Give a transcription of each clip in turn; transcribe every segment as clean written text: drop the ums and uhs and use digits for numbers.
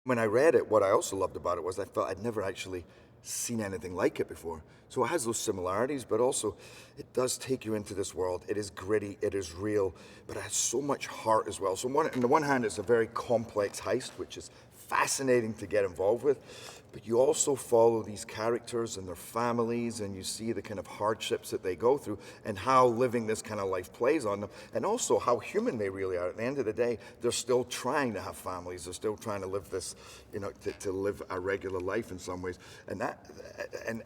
When I read it, what I also loved about it was I felt I'd never actually seen anything like it before. So it has those similarities, but also it does take you into this world. It is gritty, it is real, but it has so much heart as well. So on the one hand, it's a very complex heist, which is fascinating to get involved with, but you also follow these characters and their families, and you see the kind of hardships that they go through and how living this kind of life plays on them, and also how human they really are. At the end of the day, they're still trying to have families. They're still trying to live this, to live a regular life in some ways. And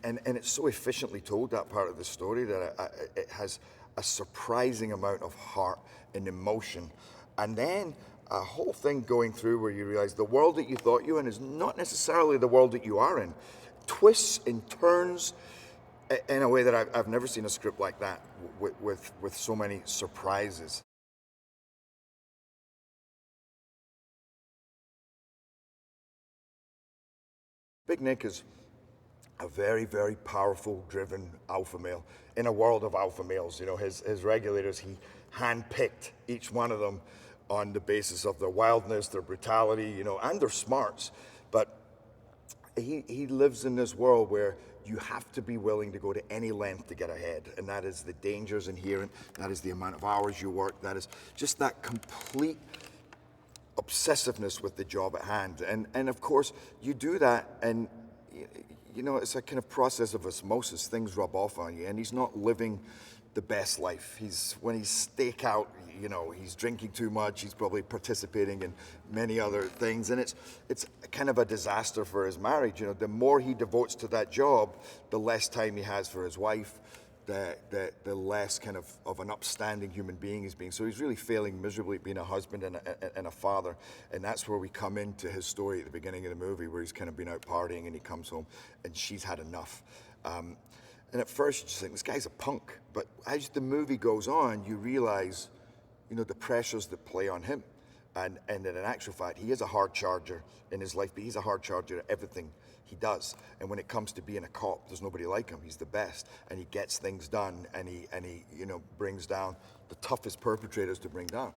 it's so efficiently told, that part of the story, that it has a surprising amount of heart and emotion. And then a whole thing going through where you realize the world that you thought you were in is not necessarily the world that you are in. Twists and turns in a way that I've never seen a script like that, with so many surprises. Big Nick is a very, very powerful, driven alpha male in a world of alpha males. His regulators, he handpicked each one of them on the basis of their wildness, their brutality, and their smarts. But he lives in this world where you have to be willing to go to any length to get ahead. And that is the dangers inherent, that is the amount of hours you work, that is just that complete obsessiveness with the job at hand. And of course, you do that, and it's a kind of process of osmosis. Things rub off on you, and he's not living the best life. When he's stake out, he's drinking too much. He's probably participating in many other things, and it's kind of a disaster for his marriage. The more he devotes to that job, the less time he has for his wife, the less kind of an upstanding human being he's being. So he's really failing miserably at being a husband and a father. And that's where we come into his story at the beginning of the movie, where he's kind of been out partying and he comes home and she's had enough. And at first you just think, this guy's a punk. But as the movie goes on, you realize, the pressures that play on him. And in actual fact, he is a hard charger in his life, but he's a hard charger at everything he does. And when it comes to being a cop, there's nobody like him. He's the best, and he gets things done, and he brings down the toughest perpetrators to bring down.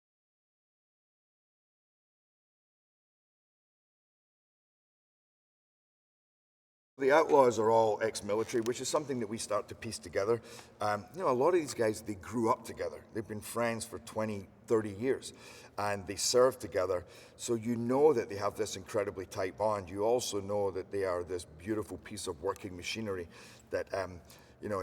The Outlaws are all ex-military, which is something that we start to piece together. A lot of these guys, they grew up together. They've been friends for 20, 30 years, and they served together. So you know that they have this incredibly tight bond. You also know that they are this beautiful piece of working machinery that, and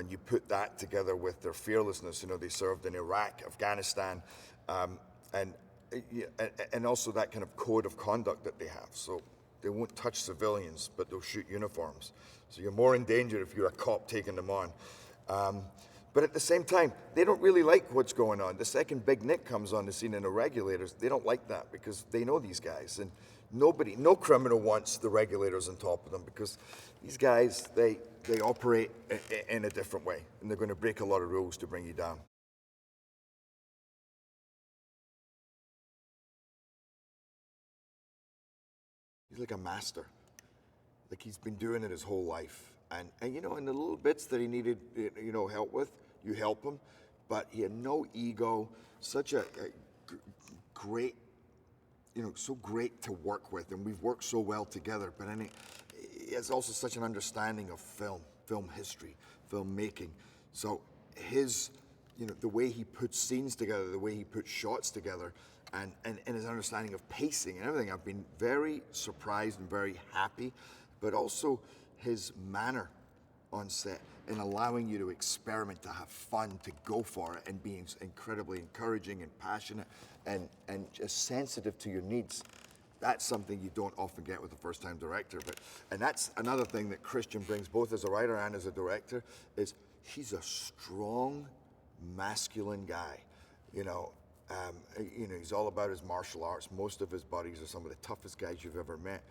you put that together with their fearlessness. They served in Iraq, Afghanistan, and also that kind of code of conduct that they have. So they won't touch civilians, but they'll shoot uniforms. So you're more in danger if you're a cop taking them on. But at the same time, they don't really like what's going on. The second Big Nick comes on the scene in the Regulators, they don't like that because they know these guys. And no criminal wants the Regulators on top of them, because these guys, they operate in a different way, and they're going to break a lot of rules to bring you down. He's like a master. Like, he's been doing it his whole life. And in the little bits that he needed, help with, you help him. But he had no ego, such a great, so great to work with. And we've worked so well together. But he has also such an understanding of film history, filmmaking. So his, the way he puts scenes together, the way he puts shots together, and his understanding of pacing and everything, I've been very surprised and very happy. But also his manner on set and allowing you to experiment, to have fun, to go for it, and being incredibly encouraging and passionate and just sensitive to your needs. That's something you don't often get with a first-time director. And that's another thing that Christian brings, both as a writer and as a director, is he's a strong, masculine guy. He's all about his martial arts. Most of his buddies are some of the toughest guys you've ever met.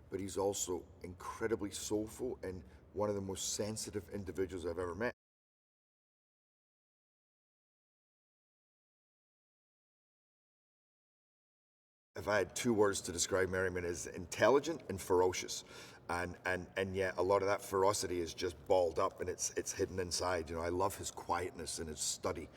But he's also incredibly soulful and one of the most sensitive individuals I've ever met. If I had two words to describe Merrimen, is intelligent and ferocious. And yet a lot of that ferocity is just balled up and it's hidden inside. I love his quietness and his study.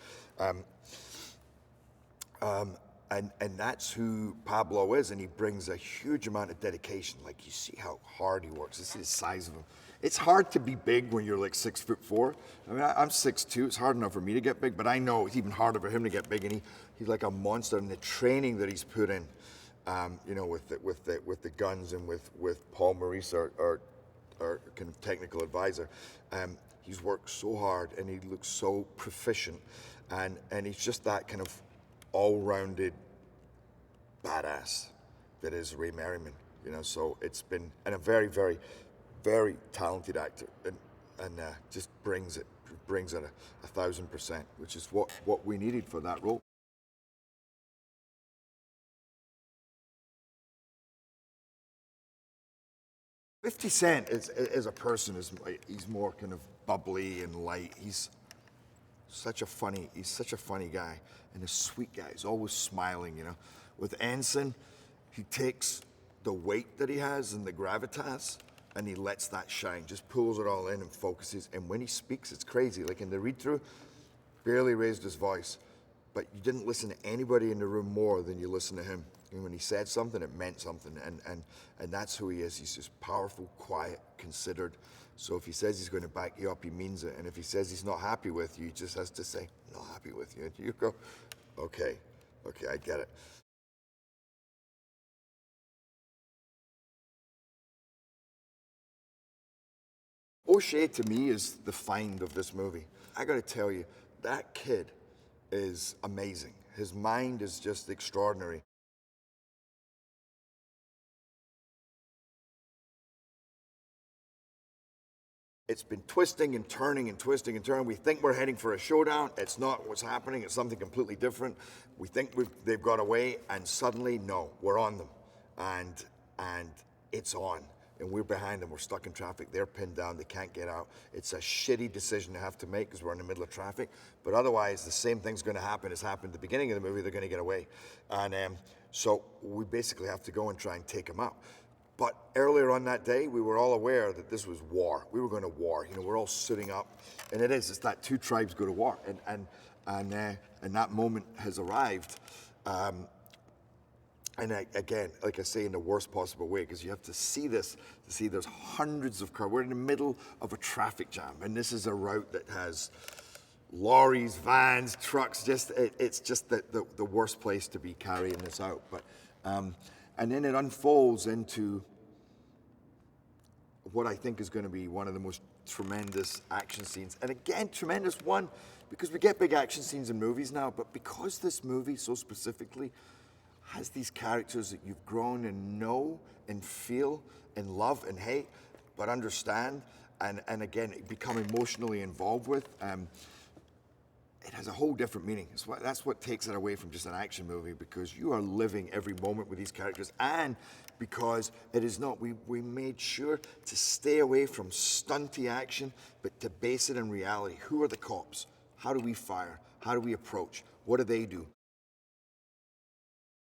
And that's who Pablo is, and he brings a huge amount of dedication. Like, you see how hard he works. You see the size of him. It's hard to be big when you're like 6'4". I mean, I'm 6'2". It's hard enough for me to get big, but I know it's even harder for him to get big. And he's like a monster. And the training that he's put in, you know, with the guns and with Paul Maurice, our kind of technical advisor, he's worked so hard and he looks so proficient, and he's just that kind of all-rounded badass that is Ray Merrimen, you know. So it's been, and a very, very, very talented actor, and just brings it 1,000%, which is what we needed for that role. 50 Cent as a person he's more kind of bubbly and light. He's such a funny guy and a sweet guy. He's always smiling, you know. With Enson, he takes the weight that he has and the gravitas, and he lets that shine, just pulls it all in and focuses. And when he speaks, it's crazy. Like in the read-through, barely raised his voice, but you didn't listen to anybody in the room more than you listened to him. And when he said something, it meant something, and that's who he is. He's just powerful, quiet, considered. So if he says he's going to back you up, he means it. And if he says he's not happy with you, he just has to say, not happy with you. And you go, okay, I get it. O'Shea, to me, is the find of this movie. I got to tell you, that kid is amazing. His mind is just extraordinary. It's been twisting and turning and twisting and turning. We think we're heading for a showdown. It's not what's happening. It's something completely different. We think they've got away, and suddenly, no, we're on them. And it's on. And we're behind them. We're stuck in traffic. They're pinned down. They can't get out. It's a shitty decision to have to make because we're in the middle of traffic. But otherwise, the same thing's going to happen as happened at the beginning of the movie. They're going to get away. And so we basically have to go and try and take them out. But earlier on that day, we were all aware that this was war. We were going to war. You know, we're all suiting up, and it's that two tribes go to war, and that moment has arrived. Again, like I say, in the worst possible way, because you have to see this to see there's hundreds of cars. We're in the middle of a traffic jam, and this is a route that has lorries, vans, trucks. It's just the worst place to be carrying this out. But and then it unfolds into what I think is going to be one of the most tremendous action scenes. And again, tremendous one, because we get big action scenes in movies now, but because this movie so specifically has these characters that you've grown and know and feel and love and hate, but understand, and again, become emotionally involved with, it has a whole different meaning. That's what takes it away from just an action movie, because you are living every moment with these characters, and because it is not, we made sure to stay away from stunty action, but to base it in reality. Who are the cops? How do we fire? How do we approach? What do they do?